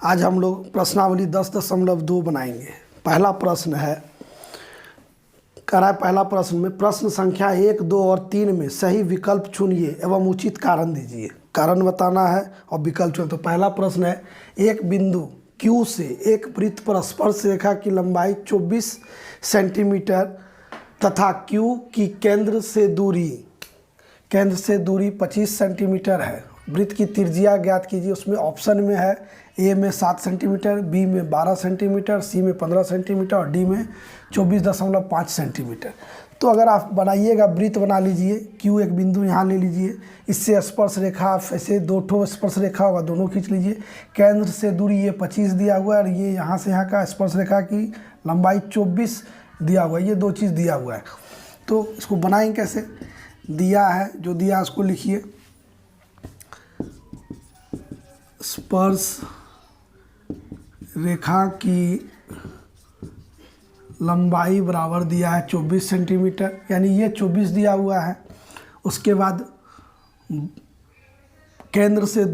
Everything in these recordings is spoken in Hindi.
आज हम लोग प्रश्नावली 10.2 बनाएंगे। पहला प्रश्न है, कह रहा है पहला प्रश्न में प्रश्न संख्या 1, 2 और 3 में सही विकल्प चुनिए एवं उचित कारण दीजिए। कारण बताना है और विकल्प चुनिए। तो पहला प्रश्न है, एक बिंदु Q से एक वृत्त पर स्पर्श रेखा की लंबाई 24 सेंटीमीटर तथा Q की केंद्र से दूरी 25 सेंटीमीटर है। वृत्त की त्रिज्या ज्ञात कीजिए। उसमें ऑप्शन में है ए में 7 सेंटीमीटर, बी में 12 सेंटीमीटर, सी में 15 सेंटीमीटर और डी में 24.5 सेंटीमीटर। तो अगर आप बनाइएगा, वृत्त बना लीजिए, क्यू एक बिंदु यहाँ ले लीजिए, इससे स्पर्श रेखा ऐसे 2 ठो स्पर्श रेखा होगा, दोनों खींच लीजिए। केंद्र से दूरी ये 25 दिया हुआ है और ये यहाँ से यहाँ का स्पर्श रेखा की लंबाई 24 दिया हुआ है। ये 2 चीज़ दिया हुआ है। तो इसको बनाएंगे कैसे? दिया है, जो दिया उसको लिखिए। स्पर्श रेखा की लंबाई बराबर दिया है 24 सेंटीमीटर, यानी ये 24 दिया हुआ है। उसके बाद केंद्र से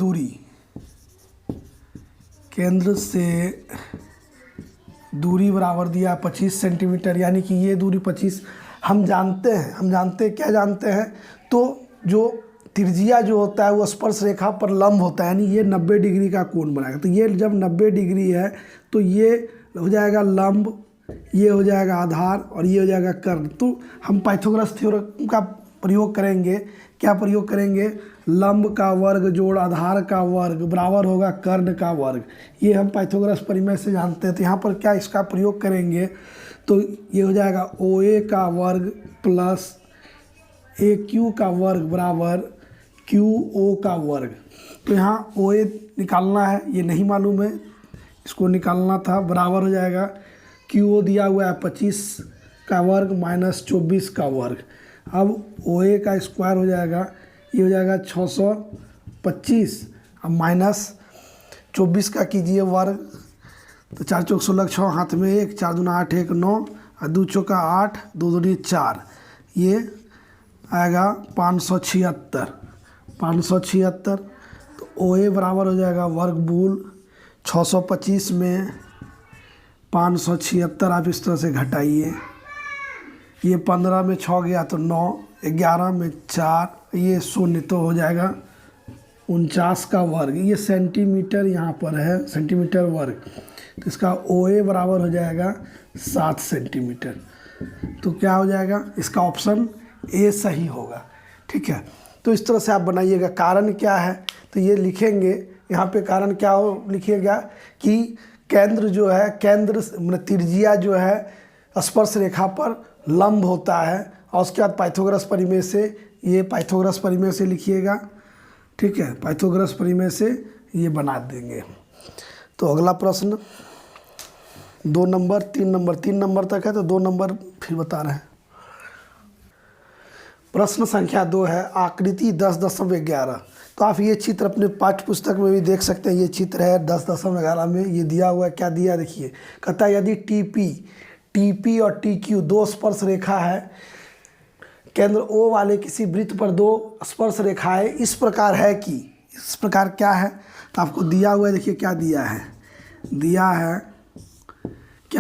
दूरी बराबर दिया है 25 सेंटीमीटर, यानी कि ये दूरी 25 हम जानते हैं क्या जानते हैं? तो जो त्रिज्या जो होता है वो स्पर्श रेखा पर लंब होता है, यानी ये 90 डिग्री का कोण बनाएगा। तो ये जब 90 डिग्री है तो ये हो जाएगा लंब, ये हो जाएगा आधार और ये हो जाएगा कर्ण। तो हम पाइथागोरस थ्योरम का प्रयोग करेंगे। क्या प्रयोग करेंगे? लंब का वर्ग जोड़ आधार का वर्ग बराबर होगा कर्ण का वर्ग। ये हम पाइथागोरस परिमेय से जानते हैं। तो यहाँ पर क्या इसका प्रयोग करेंगे? तो ये हो जाएगा OA का वर्ग प्लस AQ का वर्ग बराबर QO का वर्ग। तो यहाँ OA निकालना है, ये नहीं मालूम है, इसको निकालना था। बराबर हो जाएगा QO दिया हुआ है 25 का वर्ग माइनस 24 का वर्ग। अब OA का स्क्वायर हो जाएगा, ये हो जाएगा 625 अब माइनस 24 का कीजिए वर्ग। तो 4 चौक 16, 6 हाथ में 1, 4 दूना 8, 1 9 और 2 चौका 8, 2 दूनी 4, ये आएगा 576। तो OA बराबर हो जाएगा वर्गमूल 625 में 576। आप इस तरह से घटाइए, ये 15 में 6 गया तो 9, 11 में 4, ये 0 तो हो जाएगा 49 का वर्ग। ये सेंटीमीटर यहाँ पर है, सेंटीमीटर वर्ग। तो इसका OA बराबर हो जाएगा 7 सेंटीमीटर। तो क्या हो जाएगा? इसका ऑप्शन ए सही होगा। ठीक है, तो इस तरह से आप बनाइएगा। कारण क्या है? तो ये लिखेंगे यहाँ पे। कारण क्या हो लिखिएगा कि केंद्र जो है, त्रिज्या जो है स्पर्श रेखा पर लंब होता है। और उसके बाद पाइथागोरस परिमेय से, ये पाइथागोरस परिमेय से लिखिएगा। ठीक है, पाइथागोरस परिमेय से ये बना देंगे। तो अगला प्रश्न 2 नंबर 3 नंबर 3 नंबर तक है, तो 2 नंबर फिर बता रहे हैं। प्रश्न संख्या 2 है, आकृति 10.11। तो आप ये चित्र अपने पाठ्य पुस्तक में भी देख सकते हैं। ये चित्र है 10.11 में, ये दिया हुआ है। क्या दिया देखिए, कहता है यदि TP और TQ 2 स्पर्श रेखा है, केंद्र O वाले किसी वृत्त पर 2 स्पर्श रेखाएं इस प्रकार है कि, इस प्रकार क्या है? तो आपको दिया हुआ है, देखिए क्या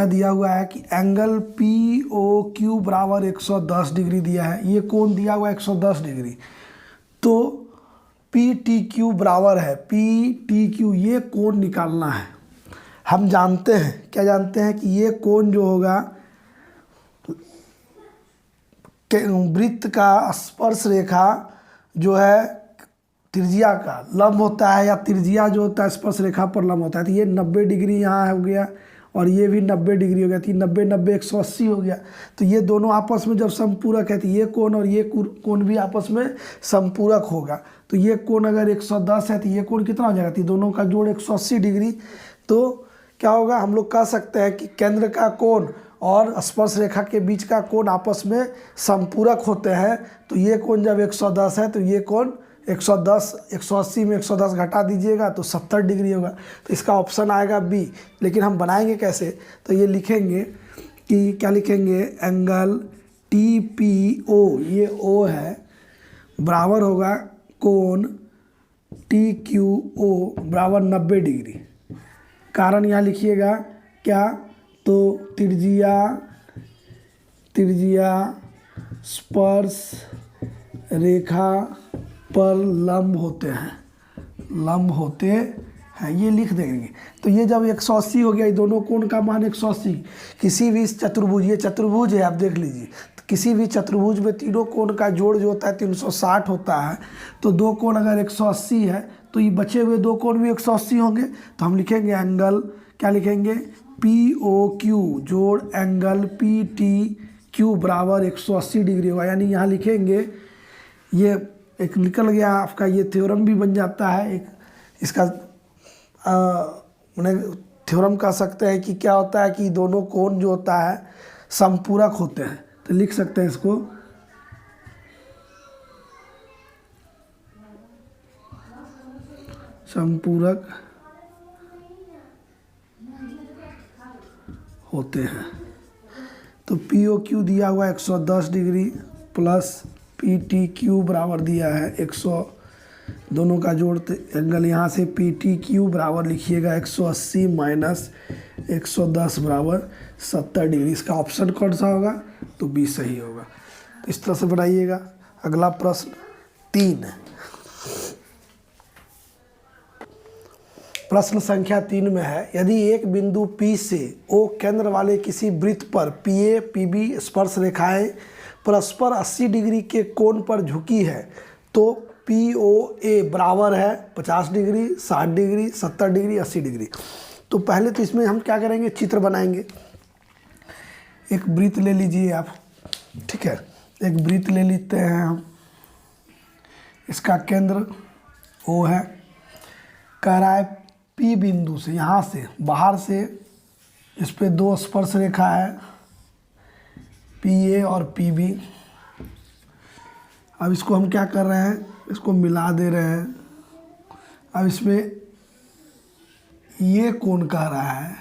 दिया हुआ है कि एंगल POQ बराबर 110 डिग्री दिया है। ये कोण दिया हुआ है 110 डिग्री। तो PTQ बराबर है PTQ, ये कोण निकालना है। हम जानते हैं, क्या जानते हैं? कि ये कोण जो होगा वृत्त का स्पर्श रेखा जो है त्रिज्या का लंब होता है, या त्रिज्या जो होता है स्पर्श रेखा पर लंब होता है। तो ये 90 डिग्री यहाँ हो गया और ये भी 90 डिग्री हो गया। तो 90 180 हो गया। तो ये दोनों आपस में जब समपूरक है तो ये कोण और ये कोण भी आपस में समपूरक होगा। तो ये कोण अगर 110 है तो ये कोण कितना हो जाएगा? तो दोनों का जोड़ 180 डिग्री। तो क्या होगा? हम लोग कह सकते हैं कि केंद्र का कोण और स्पर्श रेखा के बीच का कोण आपस में समपूरक होते हैं। तो ये कोण जब 110 है तो ये कोण 110, 180 में 110 घटा दीजिएगा तो 70 डिग्री होगा। तो इसका ऑप्शन आएगा बी। लेकिन हम बनाएंगे कैसे? तो ये लिखेंगे कि क्या लिखेंगे? एंगल TPO, ये O है, बराबर होगा कोण TQO बराबर 90 डिग्री। कारण यहाँ लिखिएगा क्या, तो त्रिज्या स्पर्श रेखा पर लंब होते हैं, ये लिख देंगे। तो ये जब 180 हो गया, ये दोनों कोण का मान 180, किसी भी चतुर्भुज, ये चतुर्भुज है आप देख लीजिए, तो किसी भी चतुर्भुज में तीनों कोण का जोड़ जो होता है 360 होता है। तो दो कोण अगर 180 है तो ये बचे हुए दो कोण भी 180 होंगे। तो हम लिखेंगे एंगल, क्या लिखेंगे, POQ जोड़ एंगल PTQ बराबर 180 डिग्री होगा। यानी यहाँ लिखेंगे, ये एक निकल गया आपका, ये थ्योरम भी बन जाता है एक, इसका मैंने थ्योरम कह सकते हैं कि क्या होता है कि दोनों कोण जो होता है समपूरक होते हैं। तो लिख सकते हैं इसको, समपूरक होते हैं। तो POQ दिया हुआ 110 डिग्री प्लस PTQ बराबर दिया है 100, दोनों का जोड़ एंगल यहाँ से PTQ बराबर लिखिएगा 180 माइनस 110 बराबर 70 डिग्री। इसका ऑप्शन कौन सा होगा, तो B सही होगा। तो इस तरह से बनाइएगा। अगला प्रश्न 3 है। प्रश्न संख्या 3 में है, यदि एक बिंदु P से O केंद्र वाले किसी वृत्त पर PA PB स्पर्श रेखाएं परस्पर 80 डिग्री के कोण पर झुकी है तो POA बराबर है 50 डिग्री, 60 डिग्री, 70 डिग्री, 80 डिग्री। तो पहले तो इसमें हम क्या करेंगे, चित्र बनाएंगे। एक वृत्त ले लीजिए आप, ठीक है, एक वृत्त ले लेते हैं हम, इसका केंद्र O है, कह रहा है P बिंदु से, यहाँ से बाहर से इस पे दो स्पर्श रेखा है PA और PB। अब इसको हम क्या कर रहे हैं, इसको मिला दे रहे हैं। अब इसमें ये कोण कह रहा है,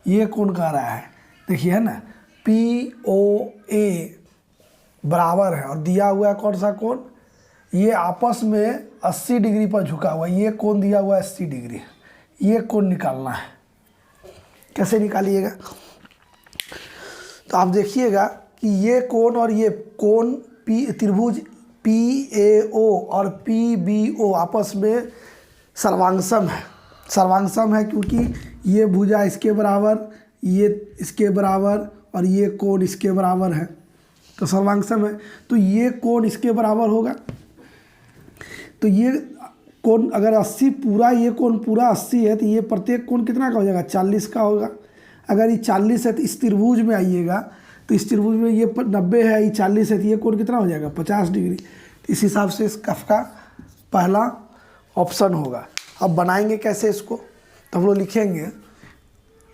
ये कोण कह रहा है, देखिए है ना, POA बराबर है और दिया हुआ है कौन सा कोण, ये आपस में 80 डिग्री पर झुका हुआ, ये कोण दिया हुआ है 80 डिग्री। ये कोण निकालना है, कैसे निकालिएगा, तो आप देखिएगा कि ये कोण और ये कोण त्रिभुज PAO और PBO आपस में सर्वांगसम है, क्योंकि ये भुजा इसके बराबर, ये इसके बराबर और ये कोण इसके बराबर है, तो सर्वांगसम है। तो ये कोण इसके बराबर होगा। तो ये कोण अगर 80 पूरा, ये कोण पूरा 80 है तो ये प्रत्येक कोण कितना का हो जाएगा, 40 का होगा। अगर ये 40 है तो इस त्रिभुज में आइएगा, तो इस त्रिभुज में ये 90 है, ये 40 है, तो ये कोण कितना हो जाएगा, 50 डिग्री। तो इस हिसाब से इस कफ का पहला ऑप्शन होगा। अब बनाएंगे कैसे इसको, तो हम लोग लिखेंगे,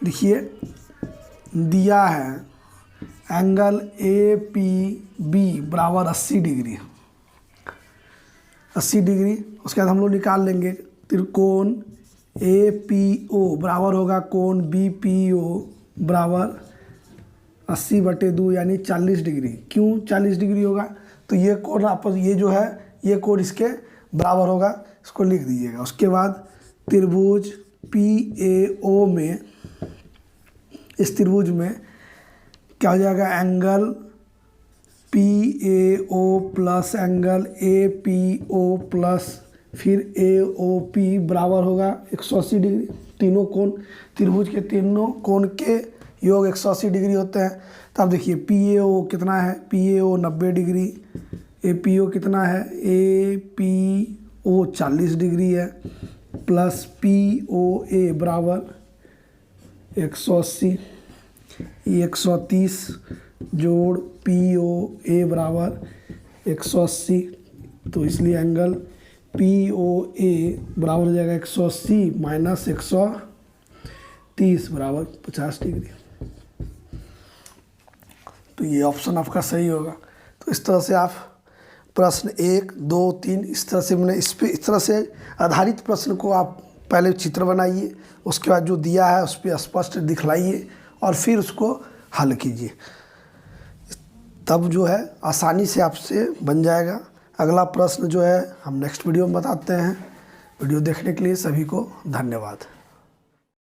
देखिए दिया है एंगल APB बराबर 80 डिग्री, 80 डिग्री। उसके बाद हम लोग निकाल लेंगे त्रिकोण APO बराबर होगा कोण BPO बराबर 80/2 यानी 40 डिग्री। क्यों 40 डिग्री होगा, तो ये कोण आपस, ये जो है ये कोण इसके बराबर होगा, इसको लिख दीजिएगा। उसके बाद त्रिभुज PAO में, इस त्रिभुज में क्या हो जाएगा, angle PAO plus angle APO plus फिर AOP बराबर होगा 180 डिग्री। तीनों कोण, त्रिभुज के तीनों कोण के योग 180 डिग्री होते हैं। तो आप देखिए PAO कितना है, PAO 90 डिग्री, APO कितना है, APO 40 डिग्री है, प्लस POA बराबर 180, 130 जोड़ POA बराबर 180। तो इसलिए एंगल POA बराबर हो जाएगा 180 माइनस 130 बराबर 50 डिग्री। तो ये ऑप्शन आपका सही होगा। तो इस तरह से आप प्रश्न 1, 2, 3 इस तरह से मैंने इस तरह से आधारित प्रश्न को आप पहले चित्र बनाइए, उसके बाद जो दिया है उस पर स्पष्ट दिखलाइए और फिर उसको हल कीजिए, तब जो है आसानी से आपसे बन जाएगा। अगला प्रश्न जो है हम नेक्स्ट वीडियो में बताते हैं। वीडियो देखने के लिए सभी को धन्यवाद।